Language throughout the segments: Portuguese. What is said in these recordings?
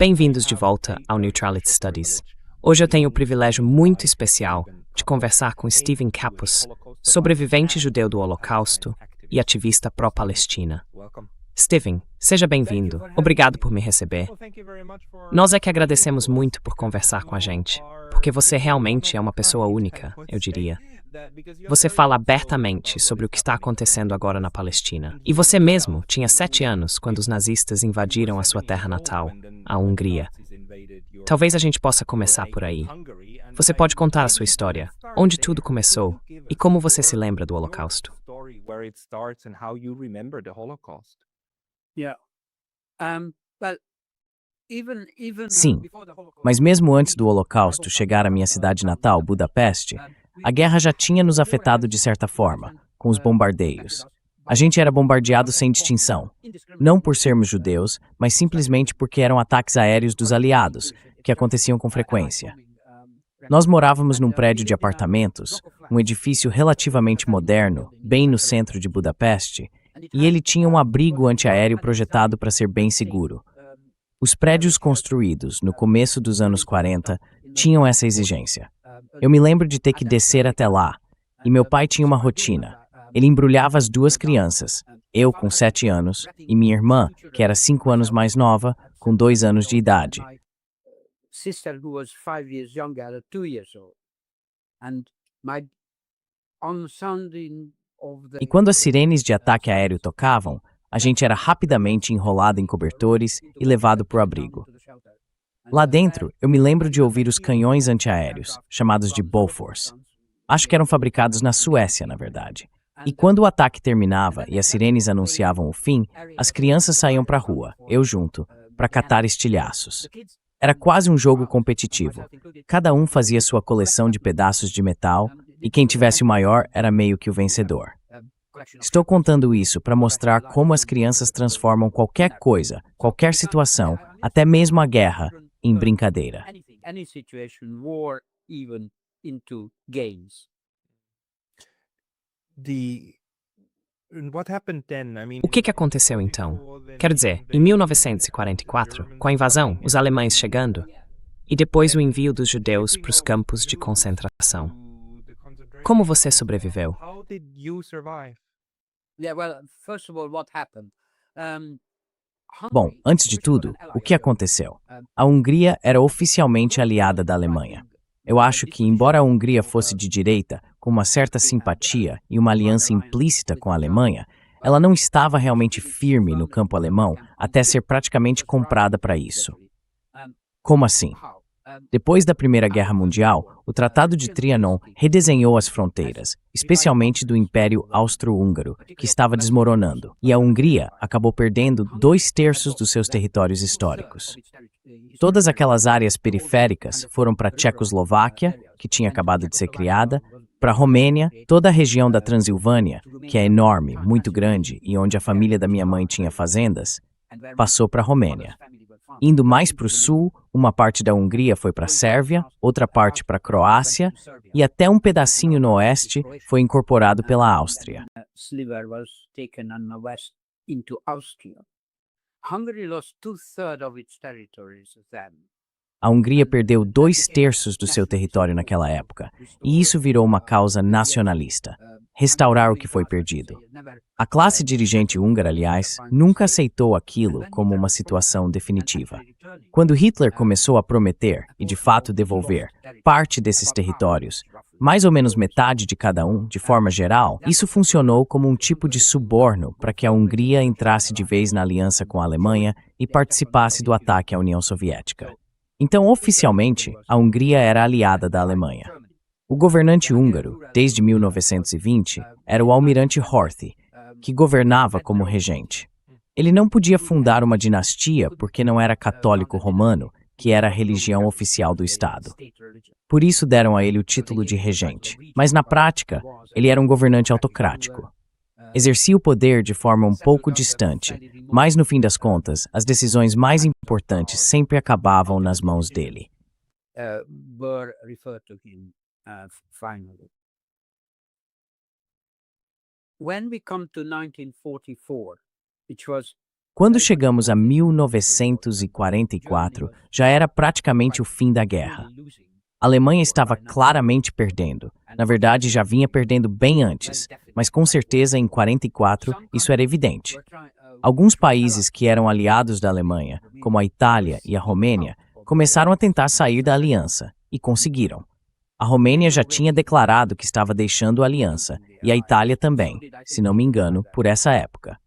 Bem-vindos de volta ao Neutrality Studies. Hoje eu tenho o privilégio muito especial de conversar com Stephen Kapus, sobrevivente judeu do Holocausto e ativista pró-Palestina. Stephen, seja bem-vindo. Obrigado por me receber. Nós é que agradecemos muito por conversar com a gente, porque você realmente é uma pessoa única, eu diria. Você fala abertamente sobre o que está acontecendo agora na Palestina. E você mesmo tinha 7 anos quando os nazistas invadiram a sua terra natal, a Hungria. Talvez a gente possa começar por aí. Você pode contar a sua história, onde tudo começou e como você se lembra do Holocausto. Sim, mas mesmo antes do Holocausto chegar à minha cidade natal, Budapeste, a guerra já tinha nos afetado de certa forma, com os bombardeios. A gente era bombardeado sem distinção, não por sermos judeus, mas simplesmente porque eram ataques aéreos dos aliados, que aconteciam com frequência. Nós morávamos num prédio de apartamentos, um edifício relativamente moderno, bem no centro de Budapeste, e ele tinha um abrigo antiaéreo projetado para ser bem seguro. Os prédios construídos no começo dos anos 40 tinham essa exigência. Eu me lembro de ter que descer até lá, e meu pai tinha uma rotina. Ele embrulhava as duas crianças, eu com 7 anos e minha irmã, que era 5 anos mais nova, com 2 anos de idade. E quando as sirenes de ataque aéreo tocavam, a gente era rapidamente enrolado em cobertores e levado para o abrigo. Lá dentro, eu me lembro de ouvir os canhões antiaéreos, chamados de Bofors. Acho que eram fabricados na Suécia, na verdade. E quando o ataque terminava e as sirenes anunciavam o fim, as crianças saíam para a rua, eu junto, para catar estilhaços. Era quase um jogo competitivo. Cada um fazia sua coleção de pedaços de metal e quem tivesse o maior era meio que o vencedor. Estou contando isso para mostrar como as crianças transformam qualquer coisa, qualquer situação, até mesmo a guerra, em brincadeira. O que aconteceu então? Quero dizer, em 1944, com a invasão, os alemães chegando, e depois o envio dos judeus para os campos de concentração. Como você sobreviveu? Bom, antes de tudo, o que aconteceu? A Hungria era oficialmente aliada da Alemanha. Eu acho que, embora a Hungria fosse de direita, com uma certa simpatia e uma aliança implícita com a Alemanha, ela não estava realmente firme no campo alemão até ser praticamente comprada para isso. Como assim? Depois da Primeira Guerra Mundial, o Tratado de Trianon redesenhou as fronteiras, especialmente do Império Austro-Húngaro, que estava desmoronando, e a Hungria acabou perdendo 2/3 dos seus territórios históricos. Todas aquelas áreas periféricas foram para a Tchecoslováquia, que tinha acabado de ser criada, para a Romênia, toda a região da Transilvânia, que é enorme, muito grande e onde a família da minha mãe tinha fazendas, passou para a Romênia. Indo mais para o sul, uma parte da Hungria foi para a Sérvia, outra parte para a Croácia e até um pedacinho no oeste foi incorporado pela Áustria. A Hungria perdeu 2/3 do seu território naquela época, e isso virou uma causa nacionalista: restaurar o que foi perdido. A classe dirigente húngara, aliás, nunca aceitou aquilo como uma situação definitiva. Quando Hitler começou a prometer, e de fato devolver, parte desses territórios, mais ou menos metade de cada um, de forma geral, isso funcionou como um tipo de suborno para que a Hungria entrasse de vez na aliança com a Alemanha e participasse do ataque à União Soviética. Então, oficialmente, a Hungria era aliada da Alemanha. O governante húngaro, desde 1920, era o almirante Horthy, que governava como regente. Ele não podia fundar uma dinastia porque não era católico romano, que era a religião oficial do Estado. Por isso deram a ele o título de regente, mas na prática, ele era um governante autocrático. Exercia o poder de forma um pouco distante, mas no fim das contas, as decisões mais importantes sempre acabavam nas mãos dele. When we come to 1944, which was Quando chegamos a 1944, já era praticamente o fim da guerra. A Alemanha estava claramente perdendo. Na verdade, já vinha perdendo bem antes, mas com certeza em 44 isso era evidente. Alguns países que eram aliados da Alemanha, como a Itália e a Romênia, começaram a tentar sair da aliança, e conseguiram. A Romênia já tinha declarado que estava deixando a aliança, e a Itália também, se não me engano, por essa época.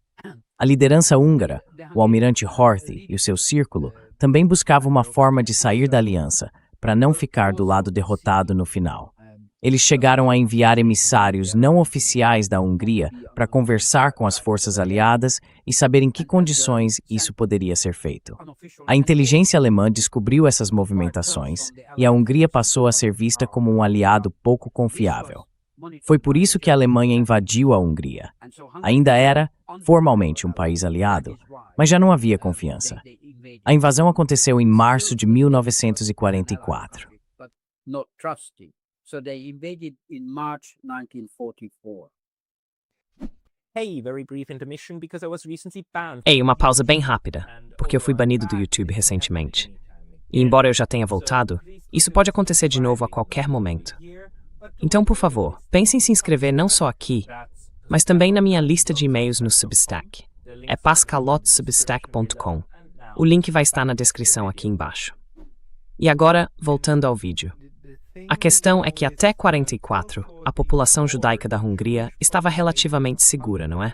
A liderança húngara, o almirante Horthy e o seu círculo, também buscavam uma forma de sair da aliança, para não ficar do lado derrotado no final. Eles chegaram a enviar emissários não oficiais da Hungria para conversar com as forças aliadas e saber em que condições isso poderia ser feito. A inteligência alemã descobriu essas movimentações e a Hungria passou a ser vista como um aliado pouco confiável. Foi por isso que a Alemanha invadiu a Hungria. Ainda era, formalmente, um país aliado, mas já não havia confiança. A invasão aconteceu em março de 1944. So they invaded in March 1944. Hey, very brief intermission because I was recently banned. Ei, uma pausa bem rápida, porque eu fui banido do YouTube recentemente. E embora eu já tenha voltado, isso pode acontecer de novo a qualquer momento. Então, por favor, pense em se inscrever não só aqui, mas também na minha lista de e-mails no Substack. É pascalotsubstack.com. O link vai estar na descrição aqui embaixo. E agora, voltando ao vídeo. A questão é que até 44, a população judaica da Hungria estava relativamente segura, não é?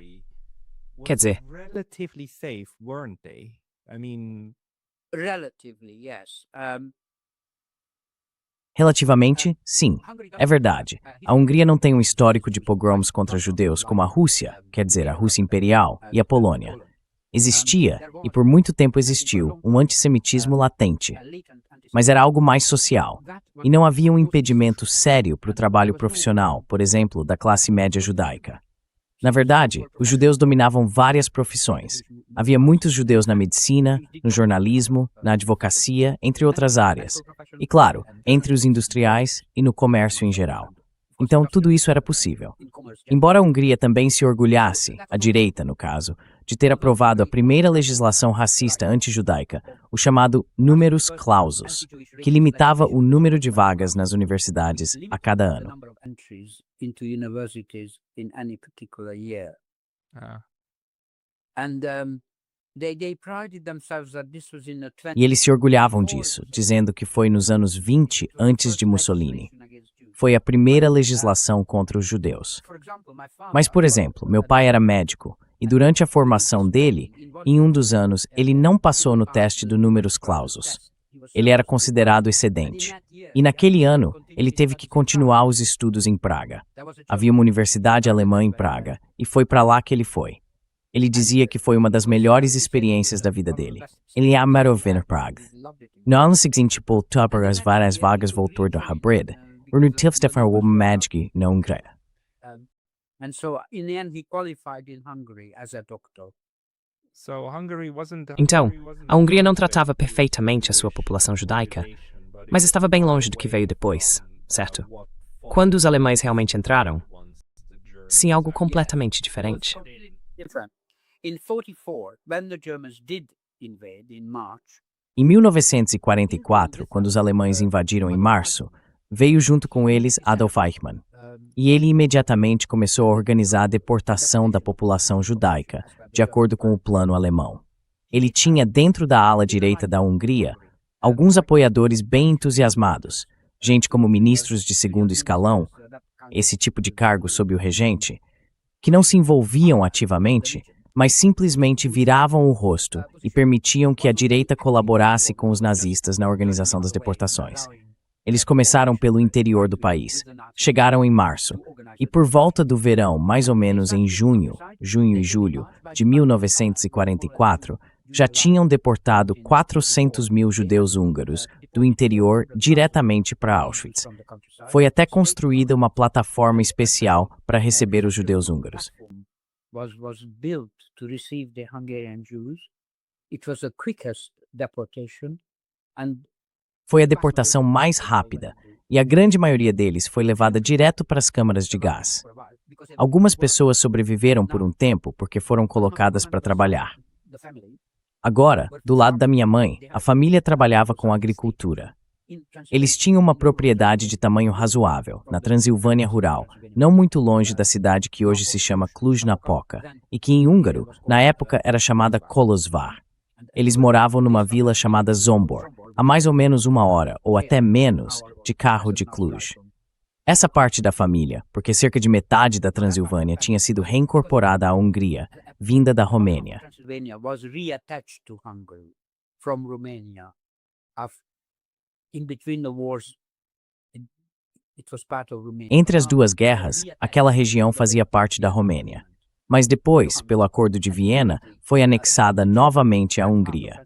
Quer dizer, Relatively safe, weren't they? I mean, Relatively, yes. Relativamente, sim. É verdade. A Hungria não tem um histórico de pogroms contra judeus como a Rússia, quer dizer, a Rússia Imperial, e a Polônia. Existia, e por muito tempo existiu, um antissemitismo latente. Mas era algo mais social, e não havia um impedimento sério para o trabalho profissional, por exemplo, da classe média judaica. Na verdade, os judeus dominavam várias profissões. Havia muitos judeus na medicina, no jornalismo, na advocacia, entre outras áreas. E, claro, entre os industriais e no comércio em geral. Então, tudo isso era possível. Embora a Hungria também se orgulhasse, a direita, no caso, de ter aprovado a primeira legislação racista anti-judaica, o chamado Numerus Clausus, que limitava o número de vagas nas universidades a cada ano. E eles se orgulhavam disso, dizendo que foi nos anos 20 antes de Mussolini. Foi a primeira legislação contra os judeus. Mas, por exemplo, meu pai era médico, e durante a formação dele, em um dos anos, ele não passou no teste do Numerus Clausus. Ele era considerado excedente. E naquele ano, ele teve que continuar os estudos em Praga. Havia uma universidade alemã em Praga, e foi para lá que ele foi. Ele dizia que foi uma das melhores experiências da vida dele. Ele amou vir a Praga. No ano seguinte, voltou para as várias vagas voltou do Hybrid, no Stefan Magic na Hungria. And so, in the end, he qualified in Hungary as a doctor. so Hungary wasn't. Então, a Hungria não tratava perfeitamente a sua população judaica, mas estava bem longe do que veio depois, certo? Quando os alemães realmente entraram, sim, algo completamente diferente. Different. In 44, when the Germans did invade in March, Em 1944, quando os alemães invadiram em março, veio junto com eles Adolf Eichmann. E ele imediatamente começou a organizar a deportação da população judaica, de acordo com o plano alemão. Ele tinha dentro da ala direita da Hungria alguns apoiadores bem entusiasmados, gente como ministros de segundo escalão, esse tipo de cargo sob o regente, que não se envolviam ativamente, mas simplesmente viravam o rosto e permitiam que a direita colaborasse com os nazistas na organização das deportações. Eles começaram pelo interior do país, chegaram em março, e por volta do verão, mais ou menos em junho e julho de 1944, já tinham deportado 400 mil judeus húngaros do interior diretamente para Auschwitz. Foi até construída uma plataforma especial para receber os judeus húngaros. was built to receive the Hungarian Jews. It was the quickest deportation, and Foi a deportação mais rápida, e a grande maioria deles foi levada direto para as câmaras de gás. Algumas pessoas sobreviveram por um tempo porque foram colocadas para trabalhar. Agora, do lado da minha mãe, a família trabalhava com agricultura. Eles tinham uma propriedade de tamanho razoável, na Transilvânia rural, não muito longe da cidade que hoje se chama Cluj-Napoca, e que em húngaro, na época, era chamada Kolozsvár. Eles moravam numa vila chamada Zombor, a mais ou menos 1 hora, ou até menos, de carro de Cluj. Essa parte da família, porque cerca de metade da Transilvânia tinha sido reincorporada à Hungria, vinda da Romênia. Entre as duas guerras, aquela região fazia parte da Romênia. Mas depois, pelo Acordo de Viena, foi anexada novamente à Hungria.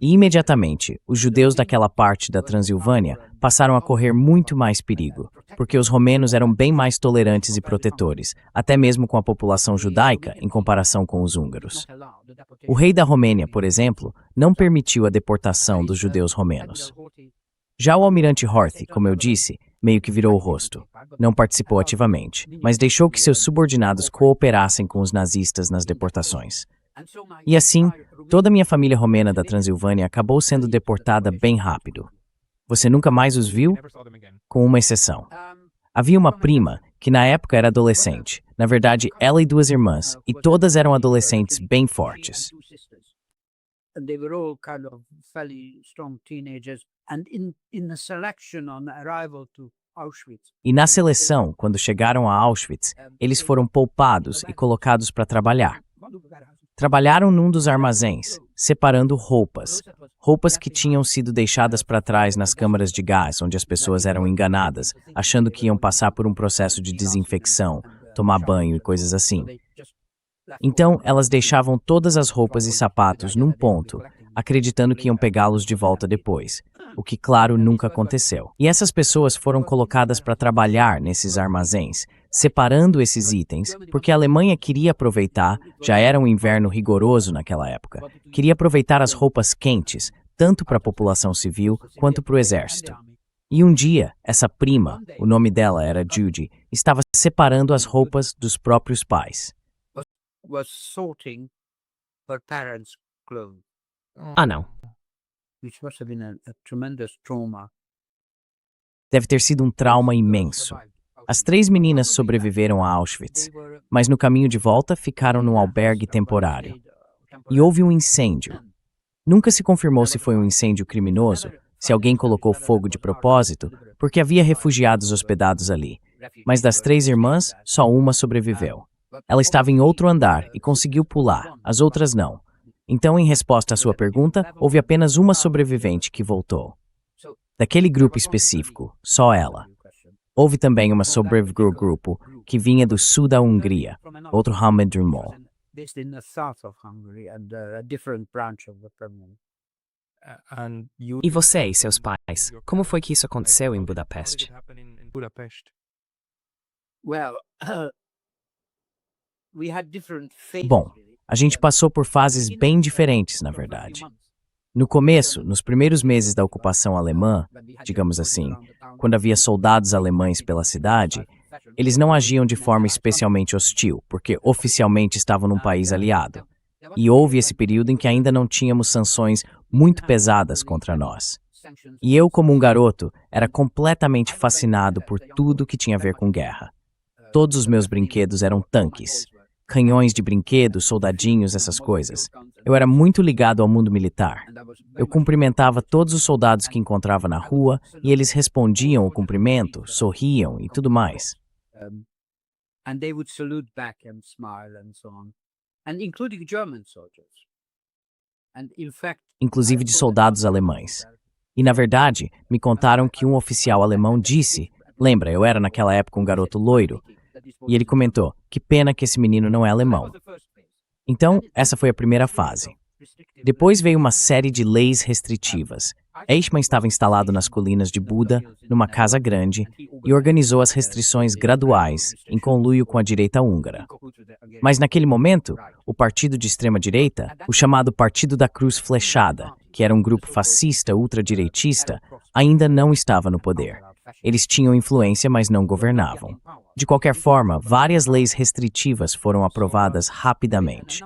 E imediatamente, os judeus daquela parte da Transilvânia passaram a correr muito mais perigo, porque os romenos eram bem mais tolerantes e protetores, até mesmo com a população judaica em comparação com os húngaros. O rei da Romênia, por exemplo, não permitiu a deportação dos judeus romenos. Já o almirante Horthy, como eu disse, meio que virou o rosto. Não participou ativamente, mas deixou que seus subordinados cooperassem com os nazistas nas deportações. E assim, toda a minha família romena da Transilvânia acabou sendo deportada bem rápido. Você nunca mais os viu? Com uma exceção. Havia uma prima que na época era adolescente. Na verdade, ela e 2 irmãs, e todas eram adolescentes bem fortes. They were all kind of fairly strong teenagers. And in the selection on arrival to Auschwitz. E na seleção, quando chegaram a Auschwitz, eles foram poupados e colocados para trabalhar. Trabalharam num dos armazéns, separando roupas que tinham sido deixadas para trás nas câmaras de gás, onde as pessoas eram enganadas, achando que iam passar por um processo de desinfecção, tomar banho e coisas assim. Então, elas deixavam todas as roupas e sapatos num ponto, acreditando que iam pegá-los de volta depois, o que, claro, nunca aconteceu. E essas pessoas foram colocadas para trabalhar nesses armazéns, separando esses itens, porque a Alemanha queria aproveitar, já era um inverno rigoroso naquela época, queria aproveitar as roupas quentes, tanto para a população civil quanto para o exército. E um dia, essa prima, o nome dela era Judy, estava separando as roupas dos próprios pais. Was sorting her parents' clothes, Ah, não. which must have been a tremendous trauma. Deve ter sido um trauma imenso. As 3 meninas sobreviveram a Auschwitz, mas no caminho de volta ficaram num albergue temporário. E houve um incêndio. Nunca se confirmou se foi um incêndio criminoso, se alguém colocou fogo de propósito, porque havia refugiados hospedados ali. Mas das 3 irmãs, só uma sobreviveu. Ela estava em outro andar e conseguiu pular, as outras não. Então, em resposta à sua pergunta, houve apenas uma sobrevivente que voltou. Daquele grupo específico, só ela. Houve também uma grupo que vinha do sul da Hungria, outro Hamedrimol. Based in the south of Hungary and a different branch of the Kremlin. E você e seus pais? Como foi que isso aconteceu em Budapeste? Well, we had different phases. Bom, a gente passou por fases bem diferentes, na verdade. No começo, nos primeiros meses da ocupação alemã, digamos assim, quando havia soldados alemães pela cidade, eles não agiam de forma especialmente hostil, porque oficialmente estavam num país aliado. E houve esse período em que ainda não tínhamos sanções muito pesadas contra nós. E eu, como um garoto, era completamente fascinado por tudo que tinha a ver com guerra. Todos os meus brinquedos eram tanques, canhões de brinquedo, soldadinhos, essas coisas. Eu era muito ligado ao mundo militar. Eu cumprimentava todos os soldados que encontrava na rua e eles respondiam o cumprimento, sorriam e tudo mais. And they would salute back and smile and so on. And including German soldiers. And in fact, Inclusive de soldados alemães. E, na verdade, me contaram que um oficial alemão disse, lembra, eu era naquela época um garoto loiro, e ele comentou, que pena que esse menino não é alemão. Então, essa foi a primeira fase. Depois veio uma série de leis restritivas. Eichmann estava instalado nas colinas de Buda, numa casa grande, e organizou as restrições graduais, em conluio com a direita húngara. Mas naquele momento, o partido de extrema-direita, o chamado Partido da Cruz Flechada, que era um grupo fascista ultradireitista, ainda não estava no poder. Eles tinham influência, mas não governavam. De qualquer forma, várias leis restritivas foram aprovadas rapidamente.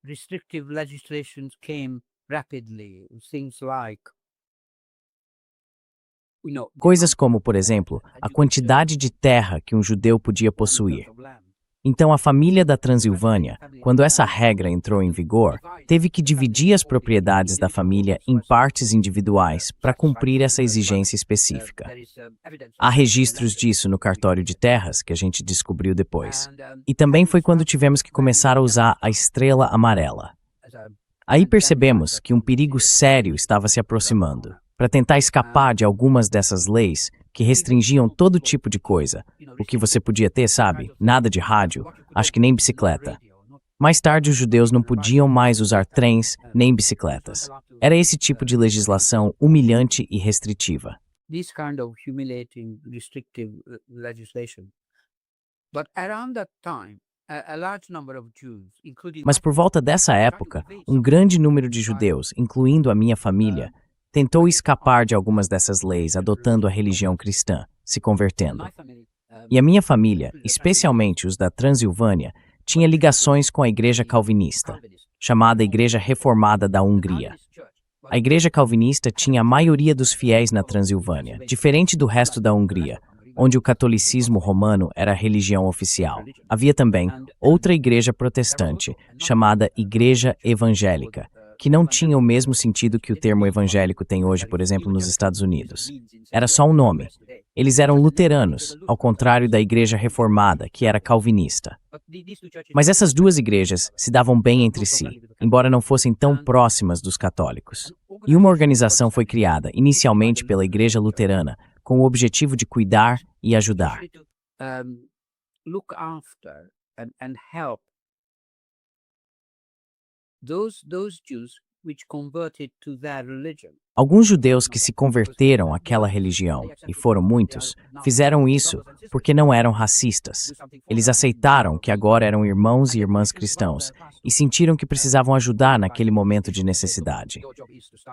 restrictive legislations came rapidly. Things like, Coisas como, por exemplo, a quantidade de terra que um judeu podia possuir. Então, a família da Transilvânia, quando essa regra entrou em vigor, teve que dividir as propriedades da família em partes individuais para cumprir essa exigência específica. Há registros disso no cartório de terras, que a gente descobriu depois. E também foi quando tivemos que começar a usar a estrela amarela. Aí percebemos que um perigo sério estava se aproximando. Para tentar escapar de algumas dessas leis que restringiam todo tipo de coisa. O que você podia ter, sabe? Nada de rádio, acho que nem bicicleta. Mais tarde, os judeus não podiam mais usar trens nem bicicletas. Era esse tipo de legislação humilhante e restritiva. this kind of humiliating, restrictive legislation. But around that time, a large number of Jews, including Mas por volta dessa época, um grande número de judeus, incluindo a minha família, tentou escapar de algumas dessas leis adotando a religião cristã, se convertendo. E a minha família, especialmente os da Transilvânia, tinha ligações com a Igreja Calvinista, chamada Igreja Reformada da Hungria. A Igreja Calvinista tinha a maioria dos fiéis na Transilvânia, diferente do resto da Hungria, onde o catolicismo romano era a religião oficial. Havia também outra igreja protestante, chamada Igreja Evangélica, que não tinha o mesmo sentido que o termo evangélico tem hoje, por exemplo, nos Estados Unidos. Era só um nome. Eles eram luteranos, ao contrário da Igreja Reformada, que era calvinista. Mas essas duas igrejas se davam bem entre si, embora não fossem tão próximas dos católicos. E uma organização foi criada, inicialmente pela Igreja Luterana, com o objetivo de cuidar e ajudar. look after and help those Jews which converted to their religion. Alguns judeus que se converteram àquela religião, e foram muitos, fizeram isso porque não eram racistas. Eles aceitaram que agora eram irmãos e irmãs cristãos e sentiram que precisavam ajudar naquele momento de necessidade.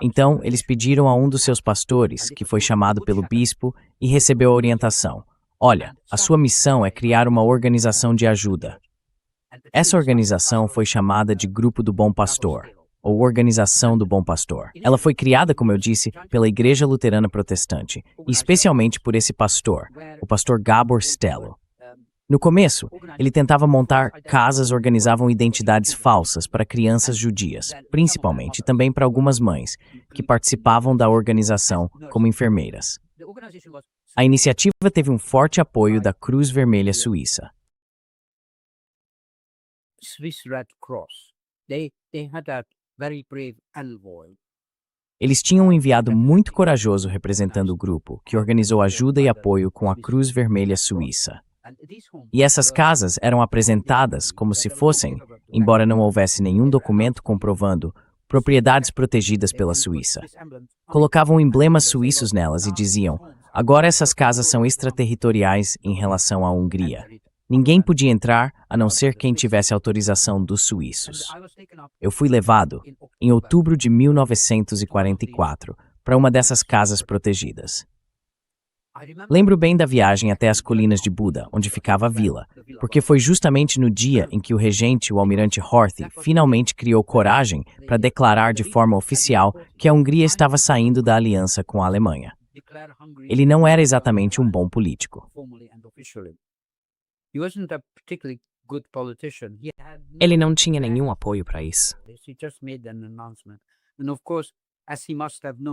Então, eles pediram a um dos seus pastores, que foi chamado pelo bispo, e recebeu a orientação. Olha, a sua missão é criar uma organização de ajuda. Essa organização foi chamada de Grupo do Bom Pastor, ou Organização do Bom Pastor. Ela foi criada, como eu disse, pela Igreja Luterana Protestante, e especialmente por esse pastor, o pastor Gabor Stelo. No começo, ele tentava montar casas, organizavam identidades falsas para crianças judias, principalmente, e também para algumas mães, que participavam da organização como enfermeiras. A iniciativa teve um forte apoio da Cruz Vermelha Suíça. Swiss Red Cross. They had a very brave envoy. Eles tinham um enviado muito corajoso representando o grupo, que organizou ajuda e apoio com a Cruz Vermelha Suíça. E essas casas eram apresentadas como se fossem, embora não houvesse nenhum documento comprovando, propriedades protegidas pela Suíça. Colocavam emblemas suíços nelas e diziam, agora essas casas são extraterritoriais em relação à Hungria. Ninguém podia entrar a não ser quem tivesse autorização dos suíços. Eu fui levado, em outubro de 1944, para uma dessas casas protegidas. Lembro bem da viagem até as colinas de Buda, onde ficava a vila, porque foi justamente no dia em que o regente, o almirante Horthy, finalmente criou coragem para declarar de forma oficial que a Hungria estava saindo da aliança com a Alemanha. Ele não era exatamente um bom político. Ele não tinha nenhum apoio para isso.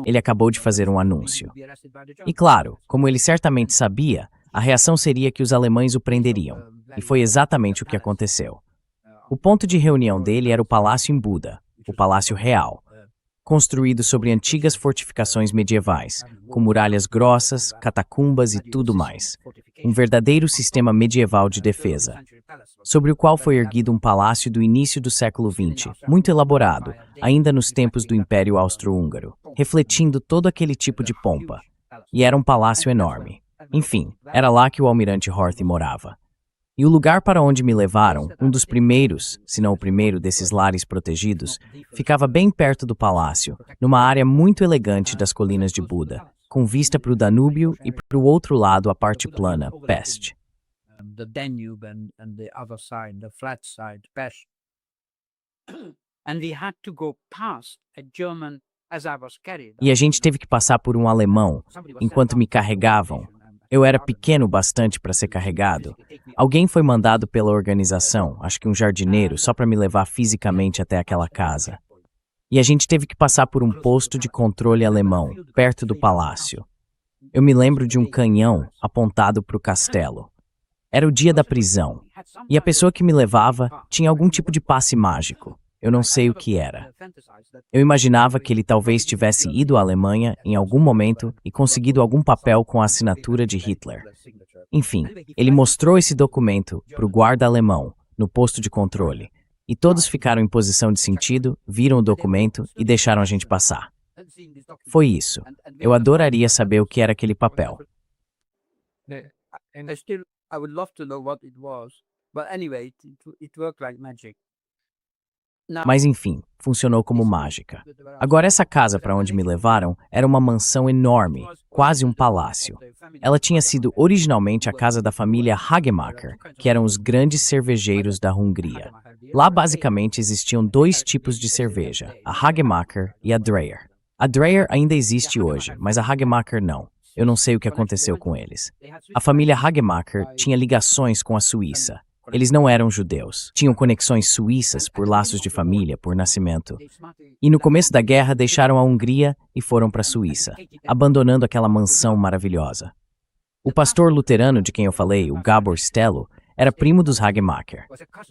Ele acabou de fazer um anúncio. E claro, como ele certamente sabia, a reação seria que os alemães o prenderiam. E foi exatamente o que aconteceu. O ponto de reunião dele era o Palácio em Buda, o Palácio Real, construído sobre antigas fortificações medievais, com muralhas grossas, catacumbas e tudo mais. Um verdadeiro sistema medieval de defesa, sobre o qual foi erguido um palácio do início do século XX, muito elaborado, ainda nos tempos do Império Austro-Húngaro, refletindo todo aquele tipo de pompa. E era um palácio enorme. Enfim, era lá que o almirante Horthy morava. E o lugar para onde me levaram, um dos primeiros, se não o primeiro desses lares protegidos, ficava bem perto do palácio, numa área muito elegante das colinas de Buda, com vista para o Danúbio e para o outro lado a parte plana, Pest. The Danube and the other side, the flat side, Pest. and we had to go past a German as I was carried. E a gente teve que passar por um alemão enquanto me carregavam. Eu era pequeno bastante para ser carregado. Alguém foi mandado pela organização, acho que um jardineiro, só para me levar fisicamente até aquela casa. E a gente teve que passar por um posto de controle alemão, perto do palácio. Eu me lembro de um canhão apontado para o castelo. Era o dia da prisão. E a pessoa que me levava tinha algum tipo de passe mágico. Eu não sei o que era. Eu imaginava que ele talvez tivesse ido à Alemanha em algum momento e conseguido algum papel com a assinatura de Hitler. Enfim, ele mostrou esse documento para o guarda alemão, no posto de controle. E todos ficaram em posição de sentido, viram o documento e deixaram a gente passar. Foi isso. Eu adoraria saber o que era aquele papel. I would love to know what it was, but anyway, it worked like magic. Mas enfim, funcionou como mágica. Agora essa casa para onde me levaram era uma mansão enorme, quase um palácio. Ela tinha sido originalmente a casa da família Hagemacher, que eram os grandes cervejeiros da Hungria. Lá basicamente existiam dois tipos de cerveja, a Hagemacher e a Dreyer. A Dreyer ainda existe hoje, mas a Hagemacher não. Eu não sei o que aconteceu com eles. A família Hagemacher tinha ligações com a Suíça. Eles não eram judeus. Tinham conexões suíças por laços de família, por nascimento. E no começo da guerra deixaram a Hungria e foram para a Suíça, abandonando aquela mansão maravilhosa. O pastor luterano de quem eu falei, o Gabor Stelo, era primo dos Hagemacher.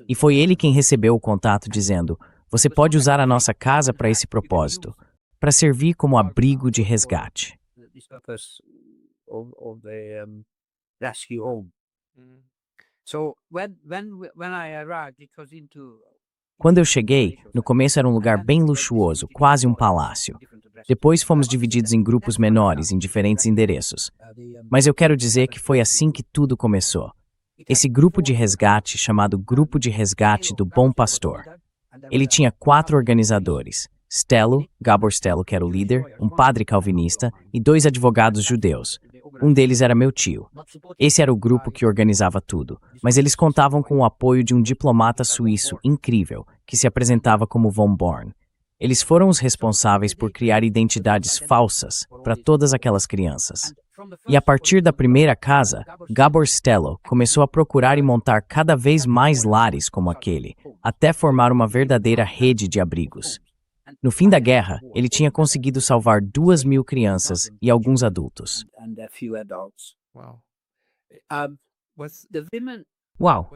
E foi ele quem recebeu o contato dizendo: "Você pode usar a nossa casa para esse propósito, para servir como abrigo de resgate." Quando eu cheguei, no começo era um lugar bem luxuoso, quase um palácio. Depois fomos divididos em grupos menores, em diferentes endereços. Mas eu quero dizer que foi assim que tudo começou. Esse grupo de resgate, chamado Grupo de Resgate do Bom Pastor. Ele tinha 4 organizadores: Stelo, Gabor Stelo, que era o líder, um padre calvinista e 2 advogados judeus. Um deles era meu tio. Esse era o grupo que organizava tudo, mas eles contavam com o apoio de um diplomata suíço incrível, que se apresentava como von Born. Eles foram os responsáveis por criar identidades falsas para todas aquelas crianças. E a partir da primeira casa, Gabor Stelo começou a procurar e montar cada vez mais lares como aquele, até formar uma verdadeira rede de abrigos. No fim da guerra, ele tinha conseguido salvar 2.000 crianças e alguns adultos. Uau!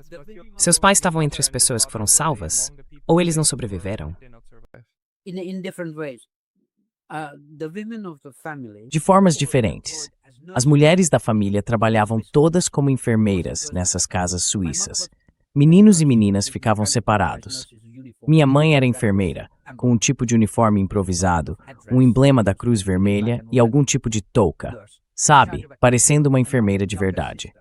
Seus pais estavam entre as pessoas que foram salvas? Ou eles não sobreviveram? De formas diferentes. As mulheres da família trabalhavam todas como enfermeiras nessas casas suíças. Meninos e meninas ficavam separados. Minha mãe era enfermeira, com um tipo de uniforme improvisado, um emblema da Cruz Vermelha e algum tipo de touca. Sabe, parecendo uma enfermeira de verdade.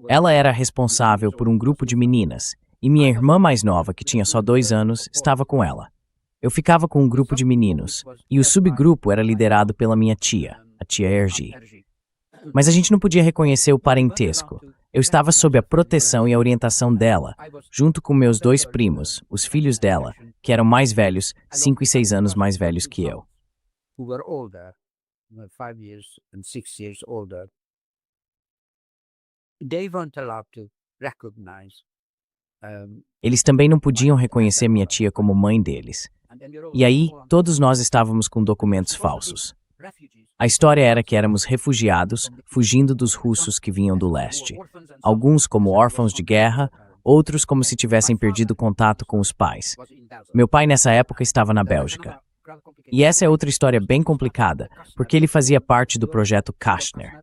Ela era responsável por um grupo de meninas, e minha irmã mais nova, que tinha só 2 anos, estava com ela. Eu ficava com um grupo de meninos, e o subgrupo era liderado pela minha tia, a tia Ergi. Mas a gente não podia reconhecer o parentesco. Eu estava sob a proteção e a orientação dela, junto com meus 2 primos, os filhos dela, que eram mais velhos, 5 e 6 anos mais velhos que eu. Eles também não podiam reconhecer minha tia como mãe deles. E aí, todos nós estávamos com documentos falsos. A história era que éramos refugiados, fugindo dos russos que vinham do leste. Alguns como órfãos de guerra, outros como se tivessem perdido contato com os pais. Meu pai nessa época estava na Bélgica. E essa é outra história bem complicada, porque ele fazia parte do projeto Kastner.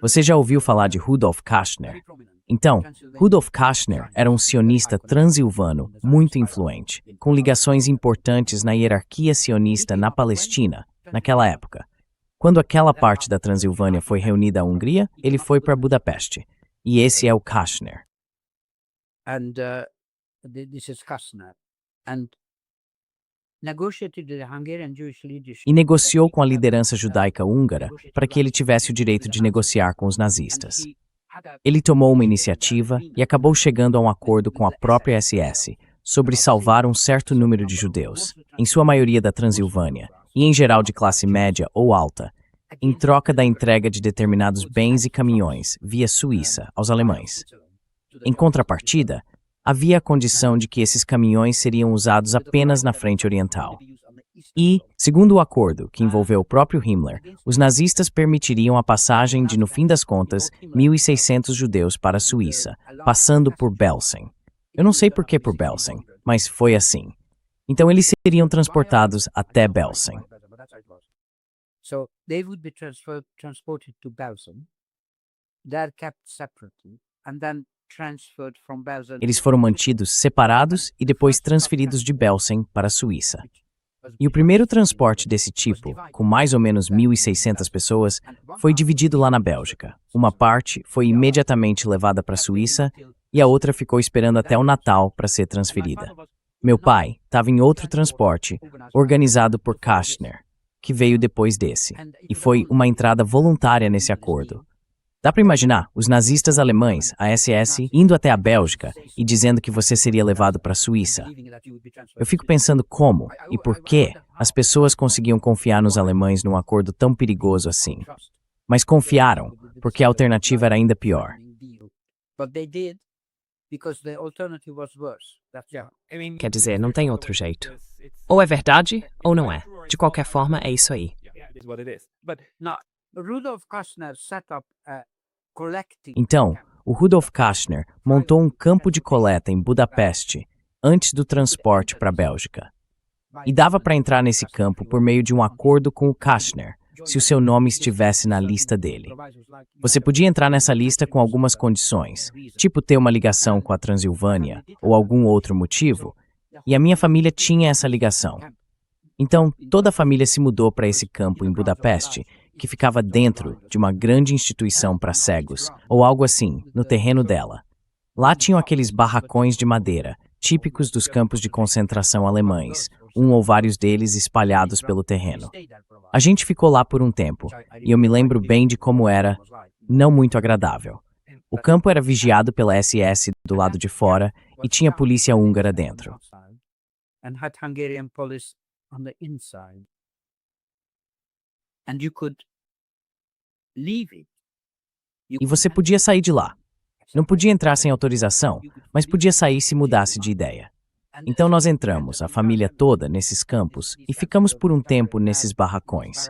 Você já ouviu falar de Rudolf Kastner? Então, Rudolf Kastner era um sionista transilvano muito influente, com ligações importantes na hierarquia sionista na Palestina, naquela época. Quando aquela parte da Transilvânia foi reunida à Hungria, ele foi para Budapeste. E esse é o Kastner. E negociou com a liderança judaica húngara para que ele tivesse o direito de negociar com os nazistas. Ele tomou uma iniciativa e acabou chegando a um acordo com a própria SS, sobre salvar um certo número de judeus, em sua maioria da Transilvânia, e em geral de classe média ou alta, em troca da entrega de determinados bens e caminhões via Suíça aos alemães. Em contrapartida, havia a condição de que esses caminhões seriam usados apenas na frente oriental. E, segundo o acordo, que envolveu o próprio Himmler, os nazistas permitiriam a passagem de, no fim das contas, 1.600 judeus para a Suíça, passando por Belsen. Eu não sei por que por Belsen, mas foi assim. Então eles seriam transportados até Belsen. So they would be transported to Belsen. They're kept separately and then transferred from Belsen. Eles foram mantidos separados e depois transferidos de Belsen para a Suíça. E o primeiro transporte desse tipo, com mais ou menos 1.600 pessoas, foi dividido lá na Bélgica. Uma parte foi imediatamente levada para a Suíça e a outra ficou esperando até o Natal para ser transferida. Meu pai estava em outro transporte, organizado por Kastner, que veio depois desse, e foi uma entrada voluntária nesse acordo. Dá para imaginar os nazistas alemães, a SS, indo até a Bélgica e dizendo que você seria levado para a Suíça. Eu fico pensando como e por que as pessoas conseguiam confiar nos alemães num acordo tão perigoso assim. Mas confiaram, porque a alternativa era ainda pior. Quer dizer, não tem outro jeito. Ou é verdade, ou não é. De qualquer forma, é isso aí. Rudolf Kastner set up a collecting. Então, o Rudolf Kastner montou um campo de coleta em Budapeste, antes do transporte para a Bélgica. E dava para entrar nesse campo por meio de um acordo com o Kastner, se o seu nome estivesse na lista dele. Você podia entrar nessa lista com algumas condições, tipo ter uma ligação com a Transilvânia ou algum outro motivo, e a minha família tinha essa ligação. Então, toda a família se mudou para esse campo em Budapeste, que ficava dentro de uma grande instituição para cegos, ou algo assim, no terreno dela. Lá tinham aqueles barracões de madeira, típicos dos campos de concentração alemães, um ou vários deles espalhados pelo terreno. A gente ficou lá por um tempo, e eu me lembro bem de como era, não muito agradável. O campo era vigiado pela SS do lado de fora e tinha polícia húngara dentro. On the inside, and you could leave it. E você podia sair de lá. Não podia entrar sem autorização, mas podia sair se mudasse de ideia. Então nós entramos, a família toda, nesses campos e ficamos por um tempo nesses barracões.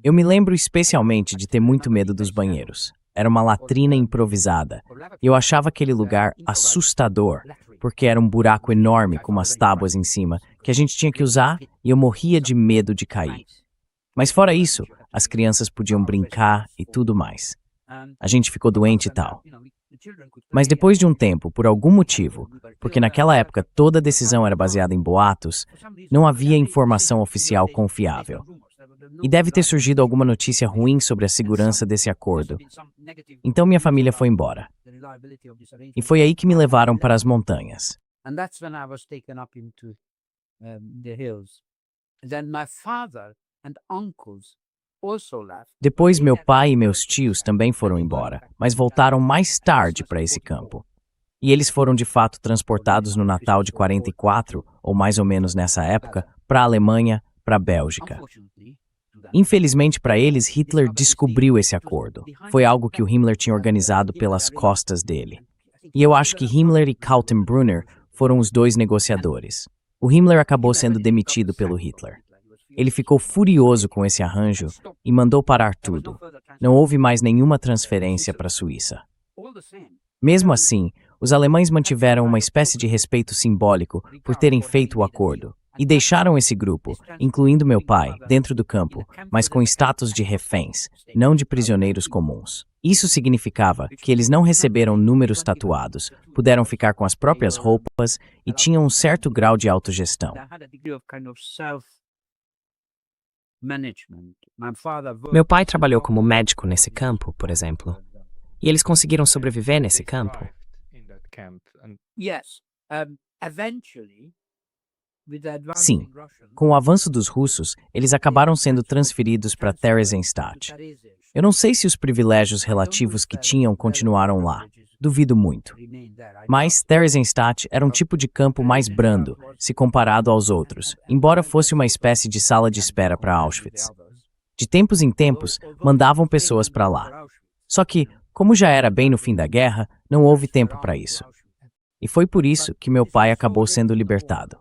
Eu me lembro especialmente de ter muito medo dos banheiros. Era uma latrina improvisada e eu achava aquele lugar assustador, porque era um buraco enorme com umas tábuas em cima que a gente tinha que usar e eu morria de medo de cair. Mas fora isso, as crianças podiam brincar e tudo mais. A gente ficou doente e tal. Mas depois de um tempo, por algum motivo, porque naquela época toda decisão era baseada em boatos, não havia informação oficial confiável. E deve ter surgido alguma notícia ruim sobre a segurança desse acordo. Então minha família foi embora. E foi aí que me levaram para as montanhas. Depois meu pai e meus tios também foram embora, mas voltaram mais tarde para esse campo. E eles foram de fato transportados no Natal de 44, ou mais ou menos nessa época, para a Alemanha, para a Bélgica. Infelizmente para eles, Hitler descobriu esse acordo. Foi algo que o Himmler tinha organizado pelas costas dele. E eu acho que Himmler e Kaltenbrunner foram os dois negociadores. O Himmler acabou sendo demitido pelo Hitler. Ele ficou furioso com esse arranjo e mandou parar tudo. Não houve mais nenhuma transferência para a Suíça. Mesmo assim, os alemães mantiveram uma espécie de respeito simbólico por terem feito o acordo. E deixaram esse grupo, incluindo meu pai, dentro do campo, mas com status de reféns, não de prisioneiros comuns. Isso significava que eles não receberam números tatuados, puderam ficar com as próprias roupas e tinham um certo grau de autogestão. Meu pai trabalhou como médico nesse campo, por exemplo. E eles conseguiram sobreviver nesse campo? Sim, com o avanço dos russos, eles acabaram sendo transferidos para Theresienstadt. Eu não sei se os privilégios relativos que tinham continuaram lá, Duvido muito. Mas Theresienstadt era um tipo de campo mais brando, se comparado aos outros, embora fosse uma espécie de sala de espera para Auschwitz. De tempos em tempos, mandavam pessoas para lá. Só que, como já era bem no fim da guerra, não houve tempo para isso. E foi por isso que meu pai acabou sendo libertado.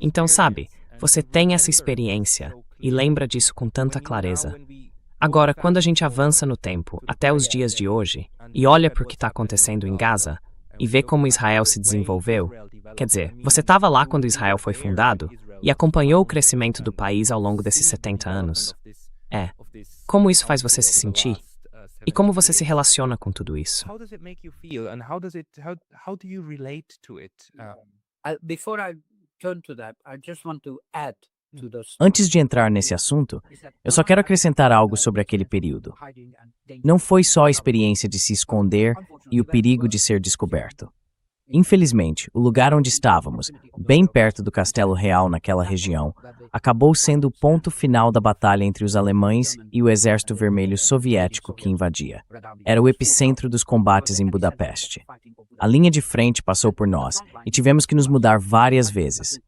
Então, sabe, você tem essa experiência e lembra disso com tanta clareza. Agora, quando a gente avança no tempo, até os dias de hoje, e olha para o que está acontecendo em Gaza, e vê como Israel se desenvolveu, quer dizer, você estava lá quando Israel foi fundado e acompanhou o crescimento do país ao longo desses 70 anos. Como isso faz você se sentir? E como você se relaciona com tudo isso? Antes de entrar nesse assunto, eu só quero acrescentar algo sobre aquele período. Não foi só a experiência de se esconder e o perigo de ser descoberto. Infelizmente, o lugar onde estávamos, bem perto do Castelo Real naquela região, acabou sendo o ponto final da batalha entre os alemães e o Exército Vermelho Soviético que invadia. Era o epicentro dos combates em Budapeste. A linha de frente passou por nós e tivemos que nos mudar várias vezes,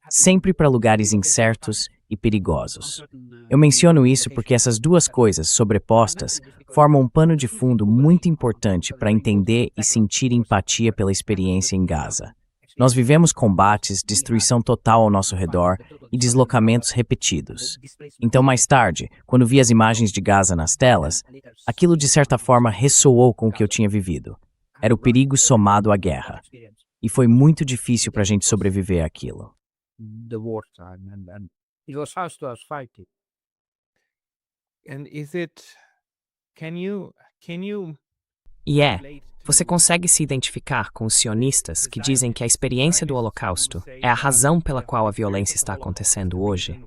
sempre para lugares incertos e perigosos. Eu menciono isso porque essas duas coisas sobrepostas formam um pano de fundo muito importante para entender e sentir empatia pela experiência em Gaza. Nós vivemos combates, destruição total ao nosso redor e deslocamentos repetidos. Então, mais tarde, quando vi as imagens de Gaza nas telas, aquilo de certa forma ressoou com o que eu tinha vivido. Era o perigo somado à guerra. E foi muito difícil para a gente sobreviver àquilo. It was us to us fighting. And is it can you E você consegue se identificar com os sionistas que dizem que a experiência do Holocausto é a razão pela qual a violência está acontecendo hoje?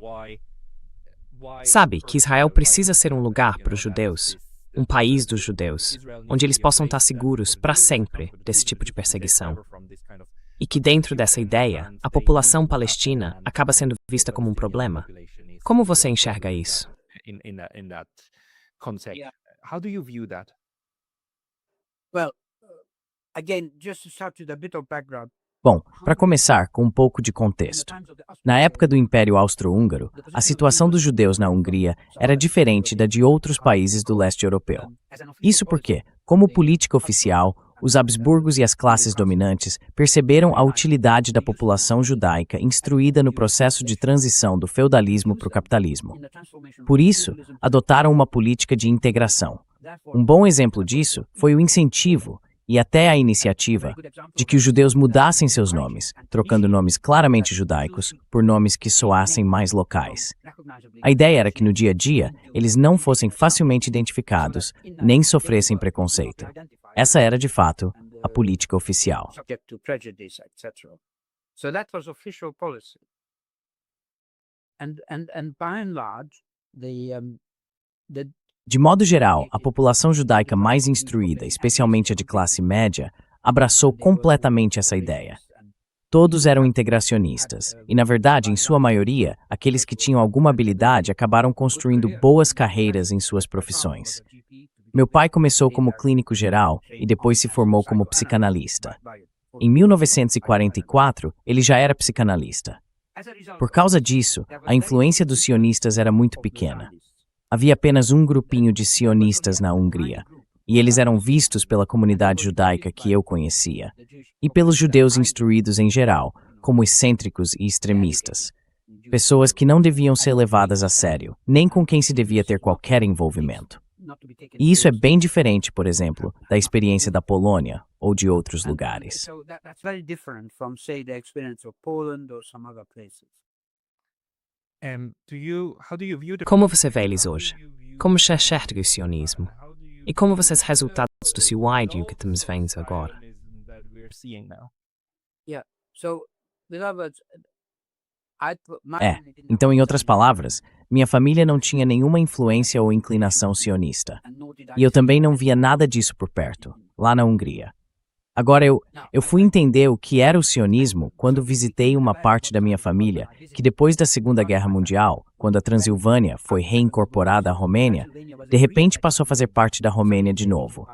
Sabe que Israel precisa ser um lugar para os judeus, um país dos judeus, onde eles possam estar seguros para sempre desse tipo de perseguição. E que dentro dessa ideia, a população palestina acaba sendo vista como um problema. Como você enxerga isso? How do you view that? Well, again, just to start with a bit of background. Bom, para começar, com um pouco de contexto. Na época do Império Austro-Húngaro, a situação dos judeus na Hungria era diferente da de outros países do leste europeu. Isso porque, como política oficial, os Habsburgos e as classes dominantes perceberam a utilidade da população judaica instruída no processo de transição do feudalismo para o capitalismo. Por isso, adotaram uma política de integração. Um bom exemplo disso foi o incentivo e até a iniciativa de que os judeus mudassem seus nomes, trocando nomes claramente judaicos por nomes que soassem mais locais. A ideia era que no dia a dia eles não fossem facilmente identificados, nem sofressem preconceito. Essa era, de fato, a política oficial. So that was official policy. And by and large, the De modo geral, a população judaica mais instruída, especialmente a de classe média, abraçou completamente essa ideia. Todos eram integracionistas, e na verdade, em sua maioria, aqueles que tinham alguma habilidade acabaram construindo boas carreiras em suas profissões. Meu pai começou como clínico geral e depois se formou como psicanalista. Em 1944, ele já era psicanalista. Por causa disso, a influência dos sionistas era muito pequena. Havia apenas um grupinho de sionistas na Hungria, e eles eram vistos pela comunidade judaica que eu conhecia, e pelos judeus instruídos em geral, como excêntricos e extremistas. Pessoas que não deviam ser levadas a sério, nem com quem se devia ter qualquer envolvimento. E isso é bem diferente, por exemplo, da experiência da Polônia ou de outros lugares. Como você vê eles hoje? Como você enxerga o sionismo? E como vocês resultados do suicídio que estamos vendo agora? Então, em outras palavras, minha família não tinha nenhuma influência ou inclinação sionista. E eu também não via nada disso por perto, lá na Hungria. Agora, eu fui entender o que era o sionismo quando visitei uma parte da minha família que depois da Segunda Guerra Mundial, quando a Transilvânia foi reincorporada à Romênia, de repente passou a fazer parte da Romênia de novo.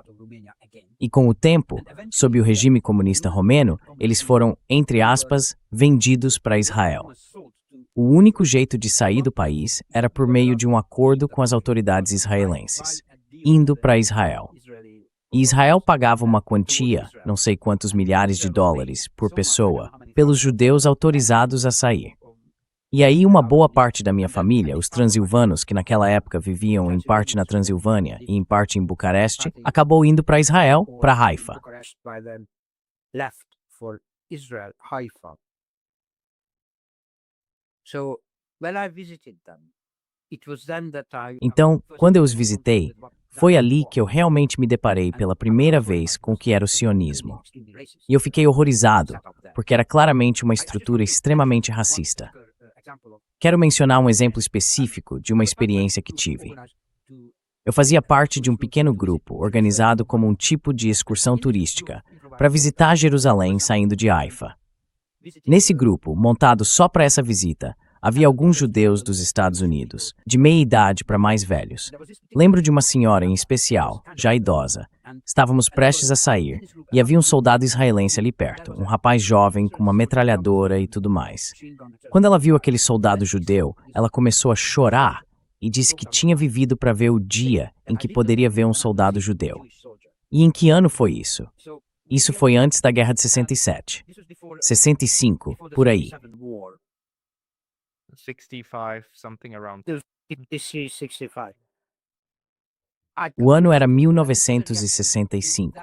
E com o tempo, sob o regime comunista romeno, eles foram, entre aspas, vendidos para Israel. O único jeito de sair do país era por meio de um acordo com as autoridades israelenses, indo para Israel. E Israel pagava uma quantia, não sei quantos milhares de dólares, por pessoa, pelos judeus autorizados a sair. E aí uma boa parte da minha família, os transilvanos que naquela época viviam em parte na Transilvânia e em parte em Bucareste, acabou indo para Israel, para Haifa. Então, quando eu os visitei, foi ali que eu realmente me deparei pela primeira vez com o que era o sionismo. E eu fiquei horrorizado, porque era claramente uma estrutura extremamente racista. Quero mencionar um exemplo específico de uma experiência que tive. Eu fazia parte de um pequeno grupo organizado como um tipo de excursão turística para visitar Jerusalém saindo de Haifa. Nesse grupo, montado só para essa visita, havia alguns judeus dos Estados Unidos, de meia idade para mais velhos. Lembro de uma senhora em especial, já idosa. Estávamos prestes a sair e havia um soldado israelense ali perto, um rapaz jovem com uma metralhadora e tudo mais. Quando ela viu aquele soldado judeu, ela começou a chorar e disse que tinha vivido para ver o dia em que poderia ver um soldado judeu. E em que ano foi isso? Isso foi antes da Guerra de 67. 65, por aí. 65, something around. 65. O ano era 1965.